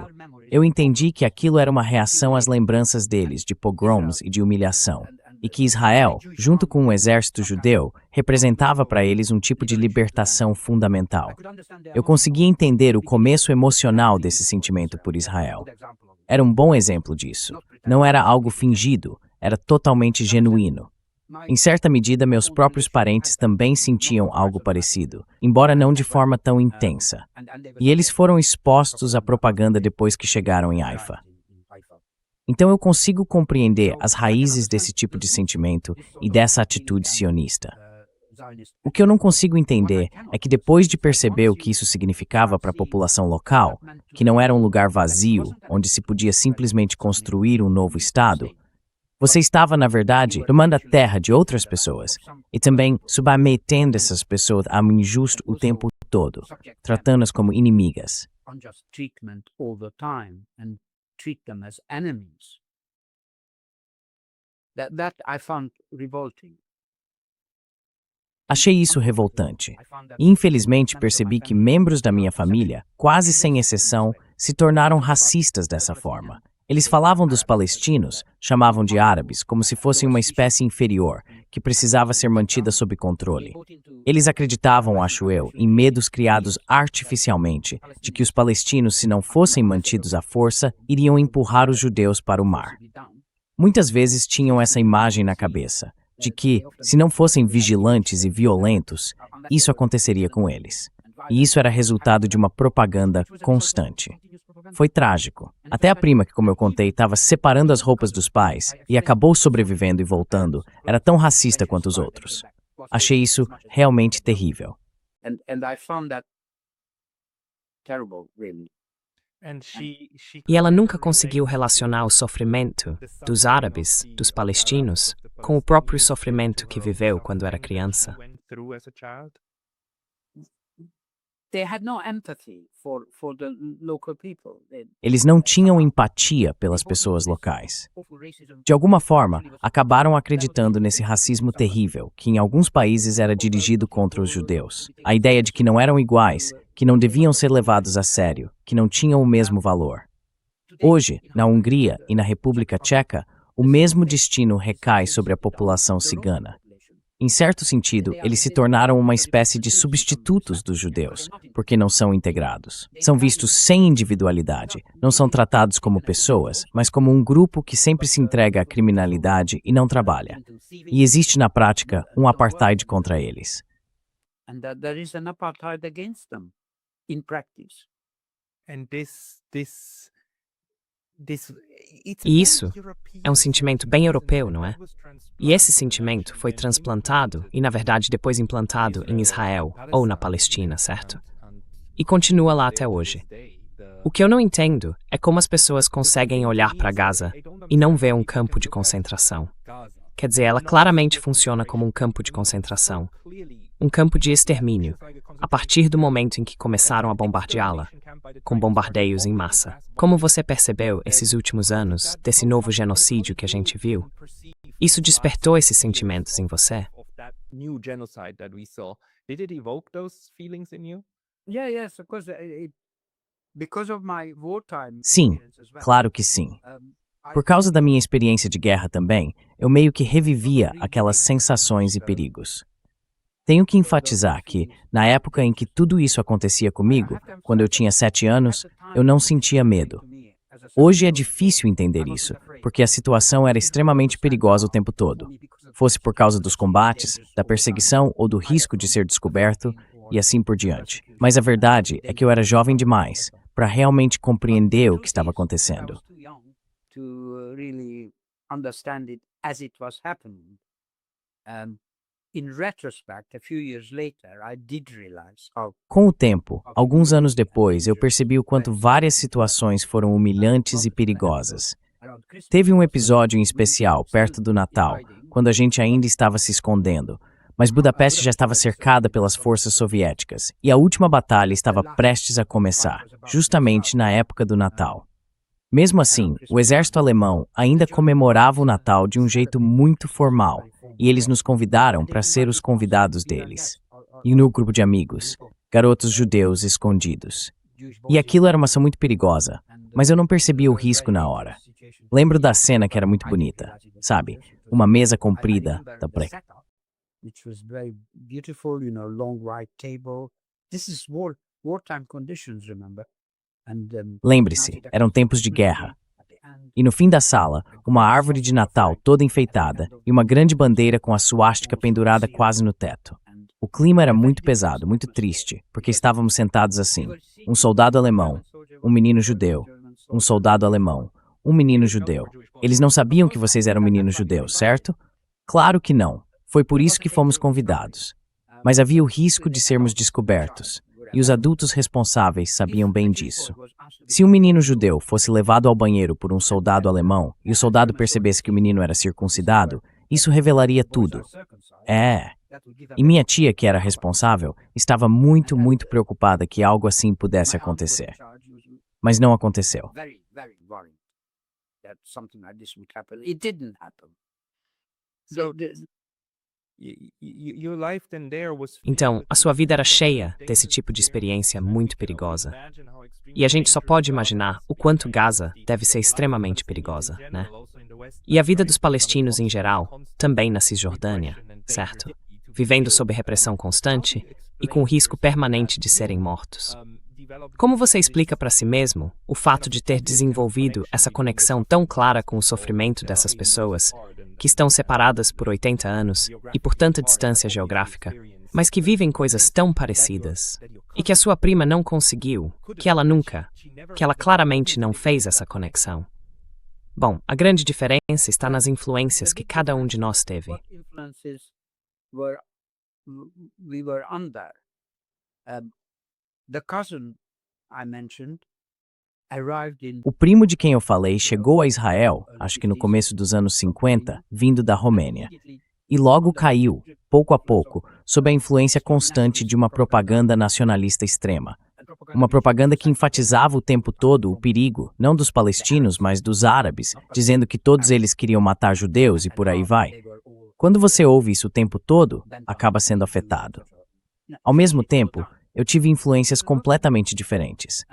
Eu entendi que aquilo era uma reação às lembranças deles de pogroms e de humilhação, e que Israel, junto com o exército judeu, representava para eles um tipo de libertação fundamental. Eu conseguia entender o começo emocional desse sentimento por Israel. Era um bom exemplo disso. Não era algo fingido, era totalmente genuíno. Em certa medida, meus próprios parentes também sentiam algo parecido, embora não de forma tão intensa. E eles foram expostos à propaganda depois que chegaram em Haifa. Então eu consigo compreender as raízes desse tipo de sentimento e dessa atitude sionista. O que eu não consigo entender é que depois de perceber o que isso significava para a população local, que não era um lugar vazio, onde se podia simplesmente construir um novo Estado, você estava, na verdade, tomando a terra de outras pessoas e também submetendo essas pessoas a um injusto o tempo todo, tratando-as como inimigas. Achei isso revoltante. E, infelizmente, percebi que membros da minha família, quase sem exceção, se tornaram racistas dessa forma. Eles falavam dos palestinos, chamavam de árabes, como se fossem uma espécie inferior, que precisava ser mantida sob controle. Eles acreditavam, acho eu, em medos criados artificialmente, de que os palestinos, se não fossem mantidos à força, iriam empurrar os judeus para o mar. Muitas vezes tinham essa imagem na cabeça, de que, se não fossem vigilantes e violentos, isso aconteceria com eles. E isso era resultado de uma propaganda constante. Foi trágico. Até a prima que, como eu contei, estava separando as roupas dos pais e acabou sobrevivendo e voltando, era tão racista quanto os outros. Achei isso realmente terrível. E ela nunca conseguiu relacionar o sofrimento dos árabes, dos palestinos, com o próprio sofrimento que viveu quando era criança. Eles não tinham empatia pelas pessoas locais. De alguma forma, acabaram acreditando nesse racismo terrível, que em alguns países era dirigido contra os judeus. A ideia de que não eram iguais, que não deviam ser levados a sério, que não tinham o mesmo valor. Hoje, na Hungria e na República Tcheca, o mesmo destino recai sobre a população cigana. Em certo sentido, eles se tornaram uma espécie de substitutos dos judeus, porque não são integrados. São vistos sem individualidade, não são tratados como pessoas, mas como um grupo que sempre se entrega à criminalidade e não trabalha. E existe na prática um apartheid contra eles. E isso é um sentimento bem europeu, não é? E esse sentimento foi transplantado e, na verdade, depois implantado em Israel ou na Palestina, certo? E continua lá até hoje. O que eu não entendo é como as pessoas conseguem olhar para Gaza e não ver um campo de concentração. Quer dizer, ela claramente funciona como um campo de concentração, um campo de extermínio, a partir do momento em que começaram a bombardeá-la, com bombardeios em massa. Como você percebeu esses últimos anos desse novo genocídio que a gente viu? Isso despertou esses sentimentos em você? Yeah, yes, of course. Because of my wartime Sim, experience as well. claro que sim. I Por causa da feel- minha experiência de guerra também, eu meio que revivia aquelas sensações e perigos. Tenho que enfatizar que, na época em que tudo isso acontecia comigo, quando eu tinha 7 anos, eu não sentia medo. Hoje é difícil entender isso, porque a situação era extremamente perigosa o tempo todo. Fosse por causa dos combates, da perseguição ou do risco de ser descoberto, e assim por diante. Mas a verdade é que eu era jovem demais para realmente compreender o que estava acontecendo. To really understand it as it was happening. In retrospect, a few years later, I did realize how Com o tempo, alguns anos depois, eu percebi o quanto várias situações foram humilhantes e perigosas. Teve um episódio em especial, perto do Natal, quando a gente ainda estava se escondendo, mas Budapeste já estava cercada pelas forças soviéticas, e a última batalha estava prestes a começar, justamente na época do Natal. Mesmo assim, o exército alemão ainda comemorava o Natal de um jeito muito formal, e eles nos convidaram para ser os convidados deles. E no grupo de amigos, garotos judeus escondidos. E aquilo era uma ação muito perigosa, mas eu não percebia o risco na hora. Lembro da cena que era muito bonita, sabe? Uma mesa comprida, da break. which was very beautiful, long white table. This is wartime conditions, remember? And Lembre-se, eram tempos de guerra. E no fim da sala, uma árvore de Natal toda enfeitada e uma grande bandeira com a suástica pendurada quase no teto. O clima era muito pesado, muito triste, porque estávamos sentados assim. Um soldado alemão, um menino judeu, um soldado alemão, um menino judeu. Eles não sabiam que vocês eram meninos judeus, certo? Claro que não. Foi por isso que fomos convidados. Mas havia o risco de sermos descobertos, e os adultos responsáveis sabiam bem disso. Se um menino judeu fosse levado ao banheiro por um soldado alemão e o soldado percebesse que o menino era circuncidado, isso revelaria tudo. E minha tia, que era responsável, estava muito, muito preocupada que algo assim pudesse acontecer. Mas não aconteceu. very, very worried that something like this would happen. It didn't happen. So Your life then there was Então, a sua vida era cheia desse tipo de experiência muito perigosa. E a gente só pode imaginar o quanto Gaza deve ser extremamente perigosa, né? E a vida dos palestinos em geral, também na Cisjordânia, certo? Vivendo sob repressão constante e com o risco permanente de serem mortos. Como você explica para si mesmo o fato de ter desenvolvido essa conexão tão clara com o sofrimento dessas pessoas, que estão separadas por 80 anos e por tanta distância geográfica, mas que vivem coisas tão parecidas, e que a sua prima não conseguiu, que ela claramente não fez essa conexão? Bom, a grande diferença está nas influências que cada um de nós teve. what influences we were under? The cousin I mentioned arrived in O primo de quem eu falei chegou a Israel, acho que no começo dos anos 50, vindo da Romênia. E logo caiu, pouco a pouco, sob a influência constante de uma propaganda nacionalista extrema. Uma propaganda que enfatizava o tempo todo o perigo, não dos palestinos, mas dos árabes, dizendo que todos eles queriam matar judeus e por aí vai. Quando você ouve isso o tempo todo, acaba sendo afetado. Ao mesmo tempo, eu tive influências completamente diferentes.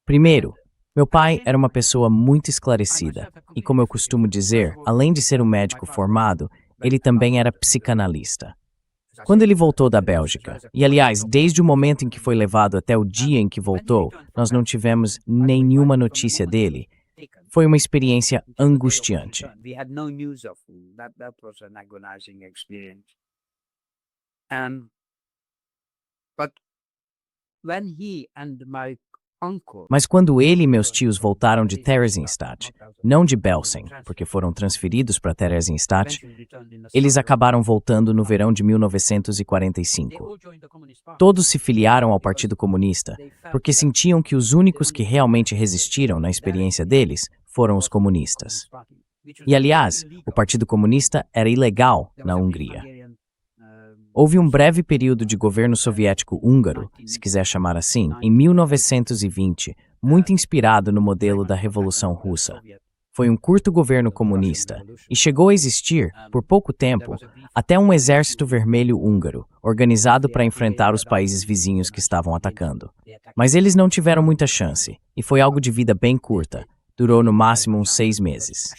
Primeiro, meu pai era uma pessoa muito esclarecida, e como eu costumo dizer, além de ser um médico formado, ele também era psicanalista. Quando ele voltou da Bélgica, e aliás, desde o momento em que foi levado até o dia em que voltou, nós não tivemos nenhuma notícia dele, foi uma experiência angustiante. We had no news of him. That was an agonizing experience. But when he and my uncle. Mas quando ele e meus tios voltaram de Theresienstadt, não de Belsen, porque foram transferidos para Theresienstadt, eles acabaram voltando no verão de 1945. Todos se filiaram ao Partido Comunista, porque sentiam que os únicos que realmente resistiram na experiência deles foram os comunistas. E, aliás, o Partido Comunista era ilegal na Hungria. Houve um breve período de governo soviético húngaro, se quiser chamar assim, em 1920, muito inspirado no modelo da Revolução Russa. Foi um curto governo comunista e chegou a existir, por pouco tempo, até um exército vermelho húngaro, organizado para enfrentar os países vizinhos que estavam atacando. Mas eles não tiveram muita chance, e foi algo de vida bem curta. Durou no máximo uns 6 meses.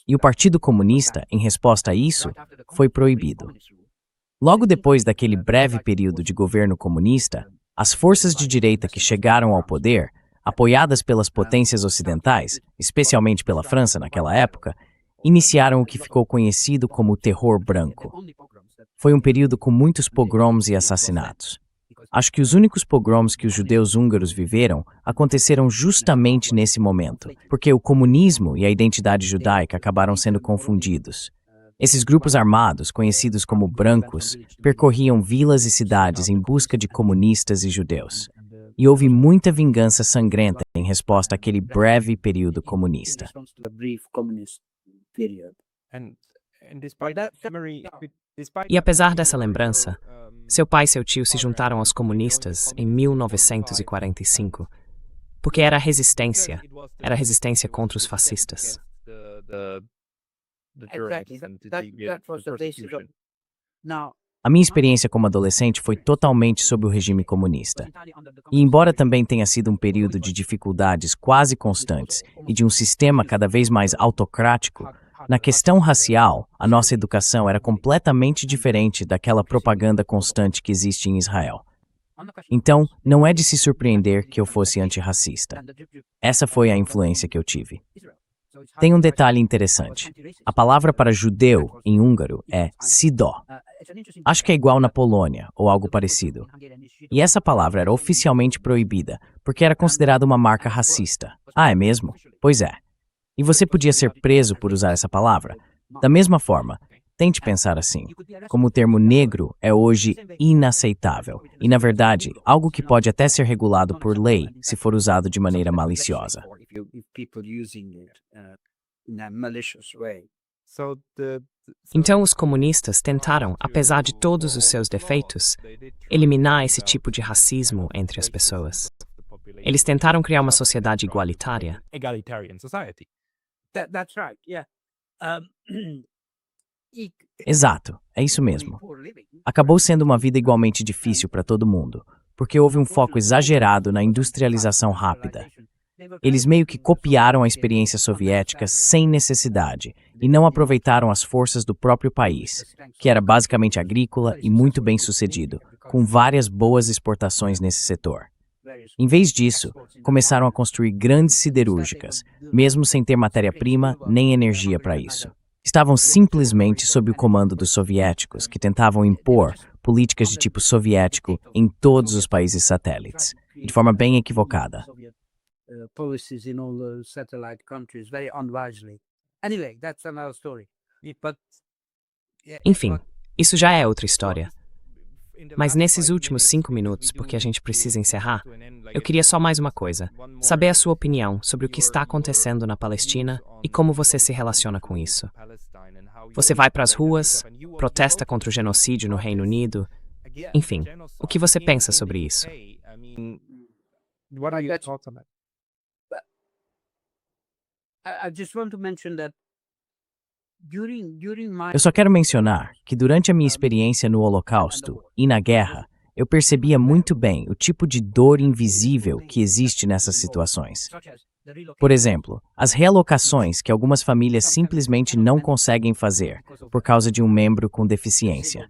E o Partido Comunista, em resposta a isso, foi proibido. Logo depois daquele breve período de governo comunista, as forças de direita que chegaram ao poder, apoiadas pelas potências ocidentais, especialmente pela França naquela época, iniciaram o que ficou conhecido como o Terror Branco. Foi um período com muitos pogroms e assassinatos. Acho que os únicos pogroms que os judeus húngaros viveram aconteceram justamente nesse momento, porque o comunismo e a identidade judaica acabaram sendo confundidos. Esses grupos armados, conhecidos como brancos, percorriam vilas e cidades em busca de comunistas e judeus. E houve muita vingança sangrenta em resposta àquele breve período comunista. E apesar dessa lembrança, seu pai e seu tio se juntaram aos comunistas em 1945, porque era a resistência contra os fascistas. A minha experiência como adolescente foi totalmente sob o regime comunista. E embora também tenha sido um período de dificuldades quase constantes e de um sistema cada vez mais autocrático, na questão racial, a nossa educação era completamente diferente daquela propaganda constante que existe em Israel. Então, não é de se surpreender que eu fosse antirracista. Essa foi a influência que eu tive. Tem um detalhe interessante. A palavra para judeu, em húngaro, é szidó. Acho que é igual na Polônia, ou algo parecido. E essa palavra era oficialmente proibida, porque era considerada uma marca racista. Ah, é mesmo? Pois é. E você podia ser preso por usar essa palavra. Da mesma forma, tente pensar assim, como o termo negro é hoje inaceitável, e na verdade, algo que pode até ser regulado por lei se for usado de maneira maliciosa. Então os comunistas tentaram, apesar de todos os seus defeitos, eliminar esse tipo de racismo entre as pessoas. Eles tentaram criar uma sociedade igualitária. Exato, é isso mesmo. Acabou sendo uma vida igualmente difícil para todo mundo, porque houve um foco exagerado na industrialização rápida. Eles meio que copiaram a experiência soviética sem necessidade e não aproveitaram as forças do próprio país, que era basicamente agrícola e muito bem sucedido, com várias boas exportações nesse setor. Em vez disso, começaram a construir grandes siderúrgicas, mesmo sem ter matéria-prima nem energia para isso. Estavam simplesmente sob o comando dos soviéticos, que tentavam impor políticas de tipo soviético em todos os países satélites, de forma bem equivocada. Enfim, isso já é outra história. Mas nesses últimos 5 minutos, porque a gente precisa encerrar, eu queria só mais uma coisa. Saber a sua opinião sobre o que está acontecendo na Palestina e como você se relaciona com isso. Você vai para as ruas, protesta contra o genocídio no Reino Unido. Enfim, o que você pensa sobre isso? Eu só quero mencionar que durante a minha experiência no Holocausto e na guerra, eu percebia muito bem o tipo de dor invisível que existe nessas situações. Por exemplo, as realocações que algumas famílias simplesmente não conseguem fazer por causa de um membro com deficiência.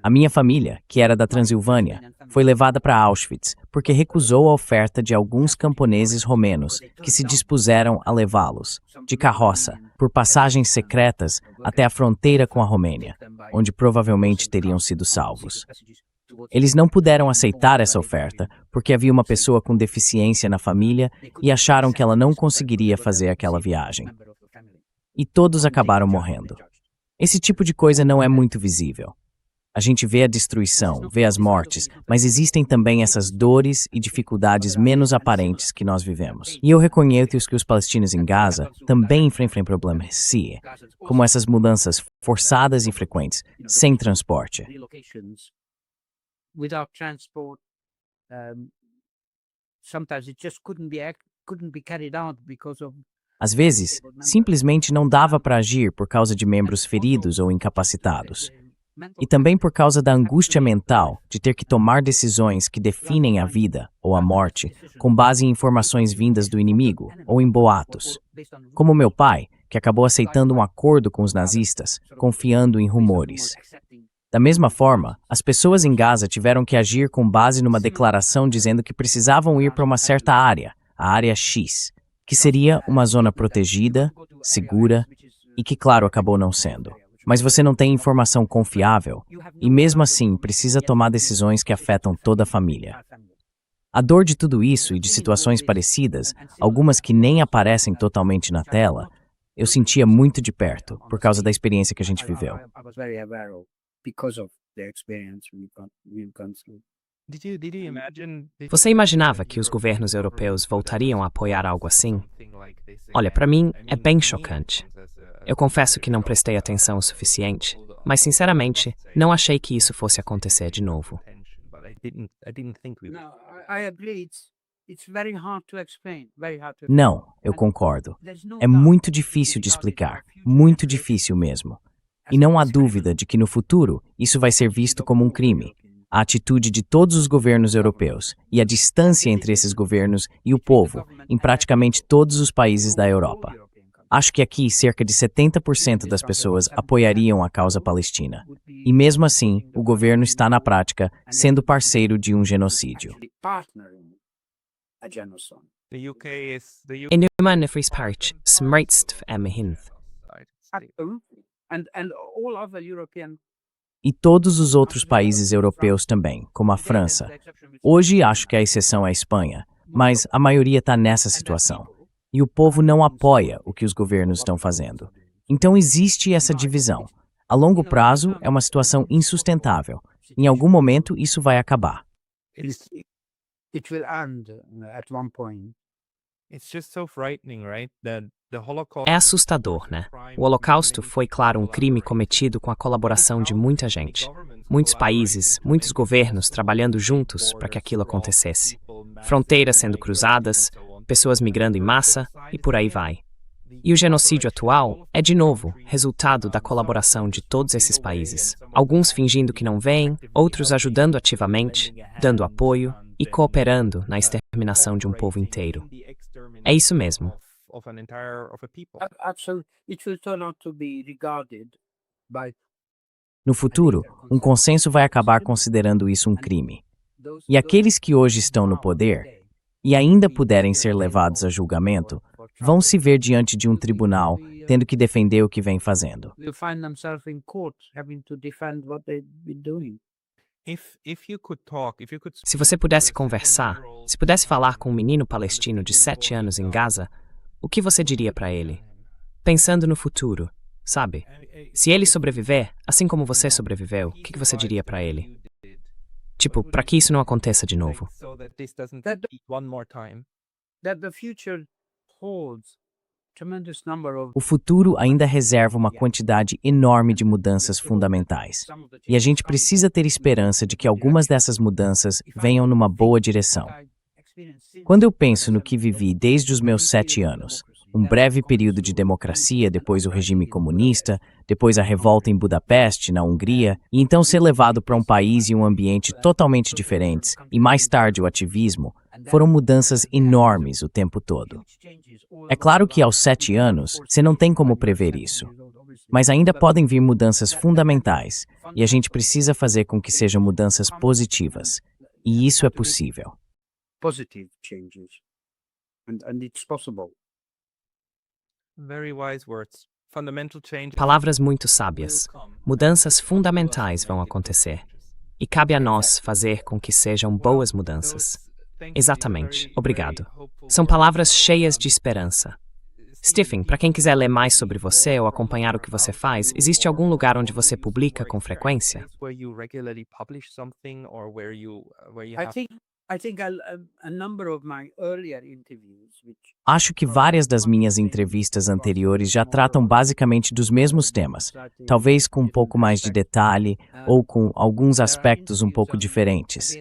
A minha família, que era da Transilvânia, foi levada para Auschwitz porque recusou a oferta de alguns camponeses romenos que se dispuseram a levá-los, de carroça, por passagens secretas até a fronteira com a Romênia, onde provavelmente teriam sido salvos. Eles não puderam aceitar essa oferta porque havia uma pessoa com deficiência na família e acharam que ela não conseguiria fazer aquela viagem. E todos acabaram morrendo. Esse tipo de coisa não é muito visível. A gente vê a destruição, vê as mortes, mas existem também essas dores e dificuldades menos aparentes que nós vivemos. E eu reconheço que os palestinos em Gaza também enfrentam problemas, sim, como essas mudanças forçadas e frequentes, sem transporte. Without transport, sometimes it just couldn't be carried out because of. Às vezes, simplesmente não dava para agir por causa de membros feridos ou incapacitados. E também por causa da angústia mental de ter que tomar decisões que definem a vida ou a morte com base em informações vindas do inimigo ou em boatos. Como meu pai, que acabou aceitando um acordo com os nazistas, confiando em rumores. Da mesma forma, as pessoas em Gaza tiveram que agir com base numa declaração dizendo que precisavam ir para uma certa área, a área X, que seria uma zona protegida, segura e que, claro, acabou não sendo. Mas você não tem informação confiável e, mesmo assim, precisa tomar decisões que afetam toda a família. A dor de tudo isso e de situações parecidas, algumas que nem aparecem totalmente na tela, eu sentia muito de perto por causa da experiência que a gente viveu. Você imaginava que os governos europeus voltariam a apoiar algo assim? Olha, para mim é bem chocante. Eu confesso que não prestei atenção o suficiente, mas sinceramente, não achei que isso fosse acontecer de novo. Não, eu concordo. É muito difícil de explicar, muito difícil mesmo. E não há dúvida de que no futuro isso vai ser visto como um crime. A atitude de todos os governos europeus e a distância entre esses governos e o povo em praticamente todos os países da Europa. Acho que aqui cerca de 70% das pessoas apoiariam a causa palestina. E mesmo assim, o governo está na prática sendo parceiro de um genocídio. In uma nefrispart, smritst emihinth. E todos os outros países europeus também, como a França. Hoje acho que a exceção é a Espanha, mas a maioria está nessa situação. E o povo não apoia o que os governos estão fazendo. Então existe essa divisão. A longo prazo é uma situação insustentável. Em algum momento isso vai acabar. It will end at one point. É assustador, né? O Holocausto foi, claro, um crime cometido com a colaboração de muita gente. Muitos países, muitos governos trabalhando juntos para que aquilo acontecesse. Fronteiras sendo cruzadas, pessoas migrando em massa e por aí vai. E o genocídio atual é, de novo, resultado da colaboração de todos esses países. Alguns fingindo que não veem, outros ajudando ativamente, dando apoio e cooperando na exterminação de um povo inteiro. É isso mesmo. No futuro, um consenso vai acabar considerando isso um crime. E aqueles que hoje estão no poder e ainda puderem ser levados a julgamento, vão se ver diante de um tribunal tendo que defender o que vem fazendo. Se você pudesse conversar, se pudesse falar com um menino palestino de 7 anos em Gaza, o que você diria para ele? Pensando no futuro, sabe? Se ele sobreviver, assim como você sobreviveu, o que você diria para ele? Tipo, para que isso não aconteça de novo. O futuro ainda reserva uma quantidade enorme de mudanças fundamentais. E a gente precisa ter esperança de que algumas dessas mudanças venham numa boa direção. Quando eu penso no que vivi desde os meus 7 anos, um breve período de democracia, depois o regime comunista, depois a revolta em Budapeste, na Hungria, e então ser levado para um país e um ambiente totalmente diferentes, e mais tarde o ativismo, foram mudanças enormes o tempo todo. É claro que aos 7 anos, você não tem como prever isso. Mas ainda podem vir mudanças fundamentais, e a gente precisa fazer com que sejam mudanças positivas. E isso é possível. Positive changes. And it's possible. Very wise words. Fundamental change. Palavras muito sábias. Mudanças fundamentais vão acontecer. E cabe a nós fazer com que sejam boas mudanças. Exatamente. Obrigado. São palavras cheias de esperança. Stephen, para quem quiser ler mais sobre você ou acompanhar o que você faz, existe algum lugar onde você publica com frequência? I think a number of my earlier interviews, which Acho que várias das minhas entrevistas anteriores já tratam basicamente dos mesmos temas, talvez com um pouco mais de detalhe ou com alguns aspectos um pouco diferentes.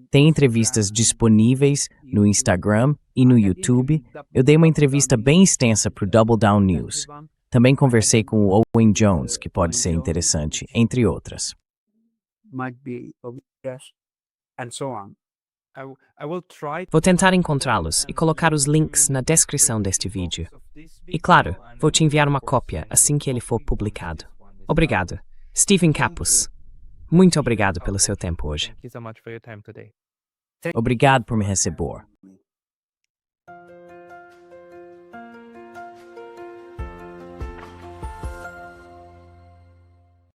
Tem entrevistas disponíveis no Instagram e no YouTube. Eu dei uma entrevista bem extensa para o Double Down News. Também conversei com o Owen Jones, que pode ser interessante, entre outras. might be of interest, and so on. Vou tentar encontrá-los e colocar os links na descrição deste vídeo. E claro, vou te enviar uma cópia assim que ele for publicado. Obrigado. Stephen Kappus. Muito obrigado pelo seu tempo hoje. Obrigado por me receber.